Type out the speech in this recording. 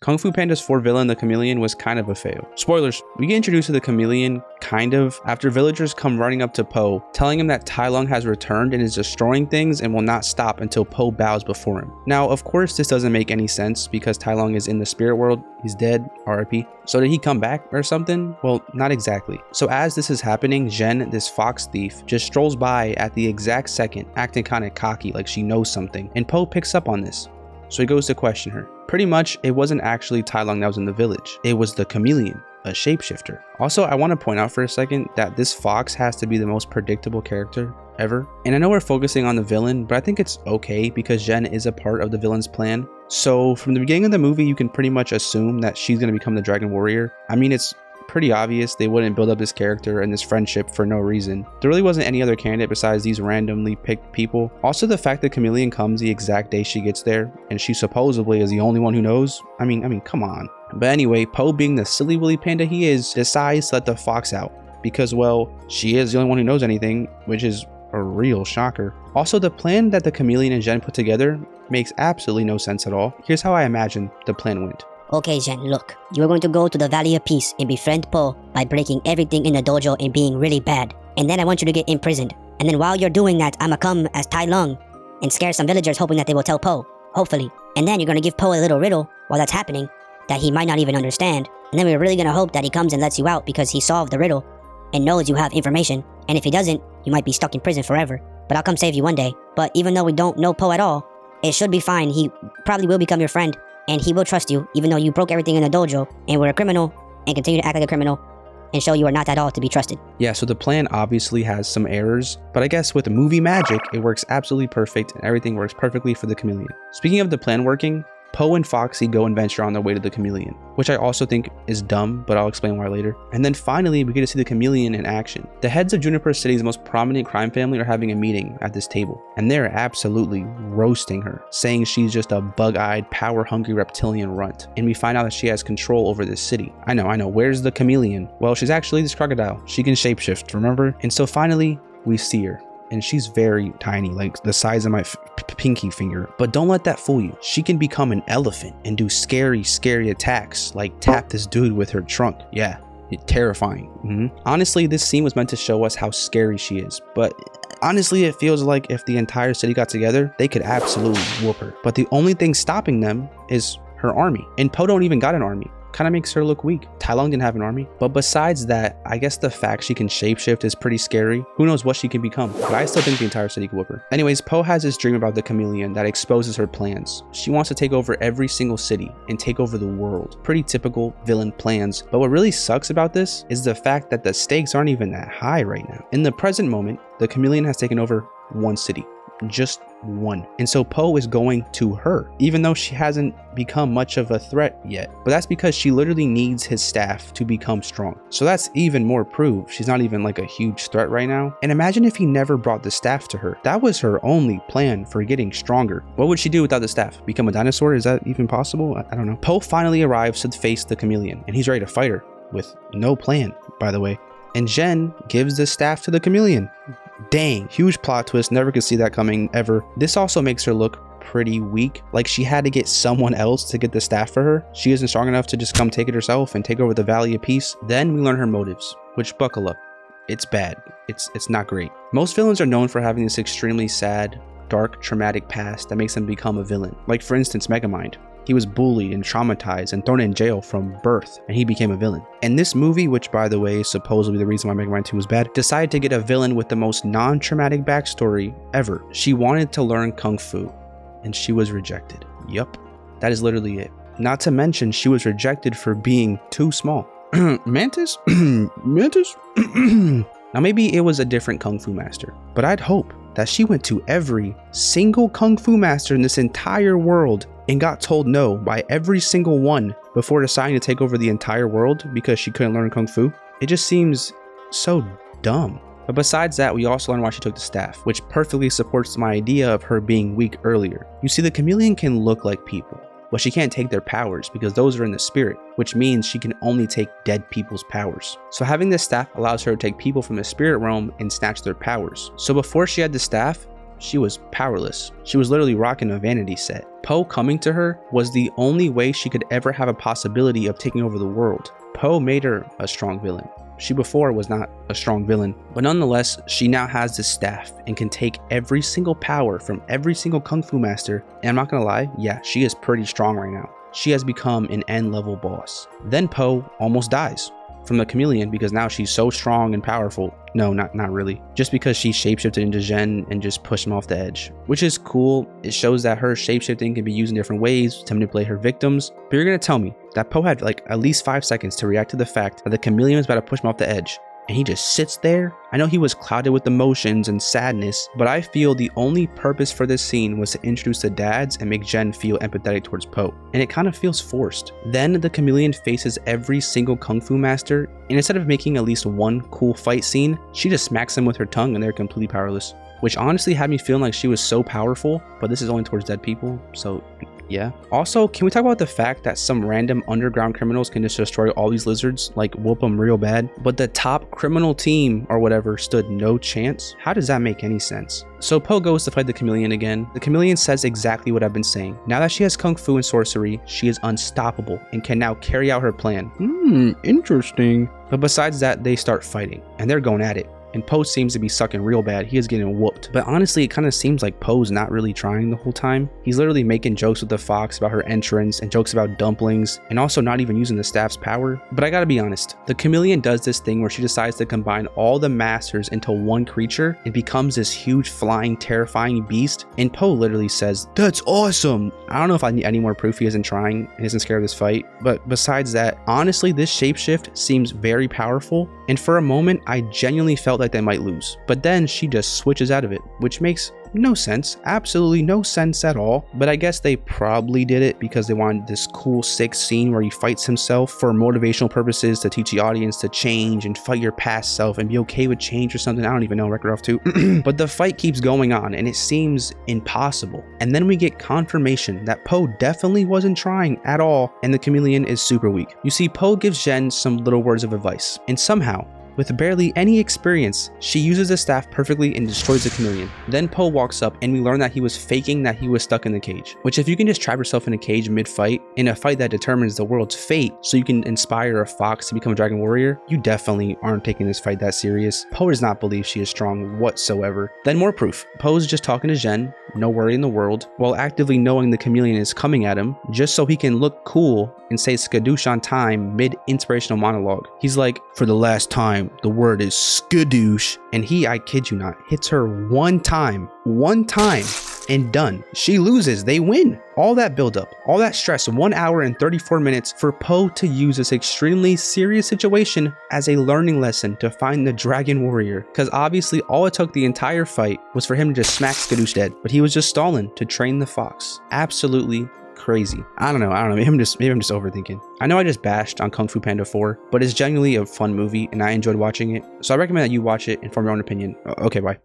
Kung Fu Panda's 4 villain, the Chameleon, was kind of a fail. Spoilers, we get introduced to the Chameleon, kind of, after villagers come running up to Po, telling him that Tai Lung has returned and is destroying things and will not stop until Po bows before him. Now, of course, this doesn't make any sense because Tai Lung is in the spirit world. He's dead, RIP. So did he come back or something? Well, not exactly. So as this is happening, Jen, this fox thief, just strolls by at the exact second, acting kind of cocky like she knows something, and Po picks up on this. So he goes to question her. Pretty much, it wasn't actually Tai Lung that was in the village. It was the Chameleon, a shapeshifter. Also, I want to point out for a second that this fox has to be the most predictable character ever. And I know we're focusing on the villain, but I think it's okay because Jen is a part of the villain's plan. So from the beginning of the movie, you can pretty much assume that she's going to become the Dragon Warrior. I mean, it's pretty obvious they wouldn't build up this character and this friendship for no reason. There really wasn't any other candidate besides these randomly picked people. Also, the fact that Chameleon comes the exact day she gets there and she supposedly is the only one who knows. I mean, come on. But anyway, Po, being the silly willy panda he is, decides to let the fox out because, well, she is the only one who knows anything, which is a real shocker. Also, the plan that the Chameleon and Jen put together makes absolutely no sense at all. Here's how I imagine the plan went. Okay, Jen, look. You are going to go to the Valley of Peace and befriend Po by breaking everything in the dojo and being really bad. And then I want you to get imprisoned. And then while you're doing that, I'ma come as Tai Lung and scare some villagers hoping that they will tell Po. Hopefully. And then you're gonna give Po a little riddle while that's happening that he might not even understand. And then we're really gonna hope that he comes and lets you out because he solved the riddle and knows you have information. And if he doesn't, you might be stuck in prison forever. But I'll come save you one day. But even though we don't know Po at all, it should be fine. He probably will become your friend. And he will trust you, even though you broke everything in the dojo and were a criminal and continue to act like a criminal and show you are not at all to be trusted. Yeah, so the plan obviously has some errors, but I guess with movie magic, it works absolutely perfect and everything works perfectly for the Chameleon. Speaking of the plan working, Po and Foxy go and venture on their way to the Chameleon, which I also think is dumb, but I'll explain why later. And then finally, we get to see the Chameleon in action. The heads of Juniper City's most prominent crime family are having a meeting at this table, and they're absolutely roasting her, saying she's just a bug-eyed, power-hungry reptilian runt. And we find out that she has control over this city. I know, where's the Chameleon? Well, she's actually this crocodile. She can shapeshift, remember? And so finally, we see her. And she's very tiny, like the size of my pinky finger. But don't let that fool you. She can become an elephant and do scary attacks, like tap this dude with her trunk. Yeah, terrifying. Honestly, this scene was meant to show us how scary she is. But honestly, it feels like if the entire city got together, they could absolutely whoop her. But the only thing stopping them is her army. And Po don't even got an army. Kind of makes her look weak. Tai Lung didn't have an army. But besides that, I guess the fact she can shapeshift is pretty scary. Who knows what she can become, but I still think the entire city could whoop her. Anyways, Po has this dream about the Chameleon that exposes her plans. She wants to take over every single city and take over the world. Pretty typical villain plans. But what really sucks about this is the fact that the stakes aren't even that high right now. In the present moment, the Chameleon has taken over one city. Just one. And so Po is going to her, even though she hasn't become much of a threat yet. But that's because she literally needs his staff to become strong. So that's even more proof she's not even like a huge threat right now. And imagine if he never brought the staff to her. That was her only plan for getting stronger. What would she do without the staff? Become a dinosaur? Is that even possible? I don't know. Po finally arrives to face the Chameleon, and he's ready to fight her with no plan, by the way. And Jen gives the staff to the Chameleon. Dang, huge plot twist, never could see that coming ever. This also makes her look pretty weak, like she had to get someone else to get the staff for her. She isn't strong enough to just come take it herself and take over the Valley of Peace. Then we learn her motives, which, buckle up, it's bad. It's not great. Most villains are known for having this extremely sad, dark, traumatic past that makes them become a villain. Like for instance, Megamind. He was bullied and traumatized and thrown in jail from birth, and he became a villain. And this movie, which by the way is supposedly the reason why Megamind 2 was bad, decided to get a villain with the most non-traumatic backstory ever. She wanted to learn Kung Fu, and she was rejected. Yup, that is literally it. Not to mention, she was rejected for being too small. Mantis? Mantis? Now maybe it was a different Kung Fu master, but I'd hope that she went to every single Kung Fu master in this entire world and got told no by every single one before deciding to take over the entire world because she couldn't learn Kung Fu. It just seems so dumb. But besides that, we also learn why she took the staff, which perfectly supports my idea of her being weak earlier. You see, the Chameleon can look like people, but she can't take their powers because those are in the spirit, which means she can only take dead people's powers. So having this staff allows her to take people from the spirit realm and snatch their powers. So before she had the staff, she was powerless. She was literally rocking a vanity set. Po coming to her was the only way she could ever have a possibility of taking over the world. Po made her a strong villain. She before was not a strong villain, but nonetheless, she now has this staff and can take every single power from every single kung fu master. And I'm not gonna lie, yeah, she is pretty strong right now. She has become an end level boss. Then Po almost dies from the chameleon because now she's so strong and powerful. No, not really. Just because she shapeshifted into Zhen and just pushed him off the edge, which is cool. It shows that her shapeshifting can be used in different ways to manipulate her victims. But you're gonna tell me that Po had like at least 5 seconds to react to the fact that the chameleon was about to push him off the edge, and he just sits there? I know he was clouded with emotions and sadness, but I feel the only purpose for this scene was to introduce the dads and make Zhen feel empathetic towards Po, and it kind of feels forced. Then the chameleon faces every single kung fu master, and instead of making at least one cool fight scene, she just smacks them with her tongue and they're completely powerless, which honestly had me feeling like she was so powerful, but this is only towards dead people, so yeah. Also, can we talk about the fact that some random underground criminals can just destroy all these lizards, like whoop them real bad, but the top criminal team or whatever stood no chance? How does that make any sense? So Po goes to fight the chameleon again. The chameleon says exactly what I've been saying. Now that she has kung fu and sorcery, she is unstoppable and can now carry out her plan. Interesting. But besides that, they start fighting and they're going at it. And Po seems to be sucking real bad. He is getting whooped. But honestly, it kind of seems like Po's not really trying the whole time. He's literally making jokes with the fox about her entrance and jokes about dumplings and also not even using the staff's power. But I gotta be honest, the chameleon does this thing where she decides to combine all the masters into one creature and becomes this huge flying terrifying beast. And Po literally says, "That's awesome." I don't know if I need any more proof he isn't trying and isn't scared of this fight. But besides that, honestly, this shapeshift seems very powerful. And for a moment, I genuinely felt like they might lose. But then she just switches out of it, which makes no sense, absolutely no sense at all. But I guess they probably did it because they wanted this cool sick scene where he fights himself for motivational purposes to teach the audience to change and fight your past self and be okay with change or something. I don't even know, record off too. But the fight keeps going on and it seems impossible. And then we get confirmation that Po definitely wasn't trying at all and the chameleon is super weak. You see, Po gives Zhen some little words of advice, and somehow, with barely any experience, she uses the staff perfectly and destroys the chameleon. Then Po walks up and we learn that he was faking that he was stuck in the cage. Which, if you can just trap yourself in a cage mid-fight, in a fight that determines the world's fate, so you can inspire a fox to become a dragon warrior, you definitely aren't taking this fight that serious. Po does not believe she is strong whatsoever. Then more proof. Po's just talking to Zhen, no worry in the world, while actively knowing the chameleon is coming at him, just so he can look cool and say skadoosh on time mid-inspirational monologue. He's like, "For the last time, the word is skadoosh," and he, I kid you not, hits her one time, and done. She loses, they win. All that buildup, all that stress, 1 hour and 34 minutes for Po to use this extremely serious situation as a learning lesson to find the dragon warrior. Because obviously all it took the entire fight was for him to just smack skadoosh dead, but he was just stalling to train the fox. Absolutely crazy. I don't know. Maybe I'm just overthinking. I know I just bashed on Kung Fu Panda 4, but it's genuinely a fun movie and I enjoyed watching it. So I recommend that you watch it and form your own opinion. Okay, bye.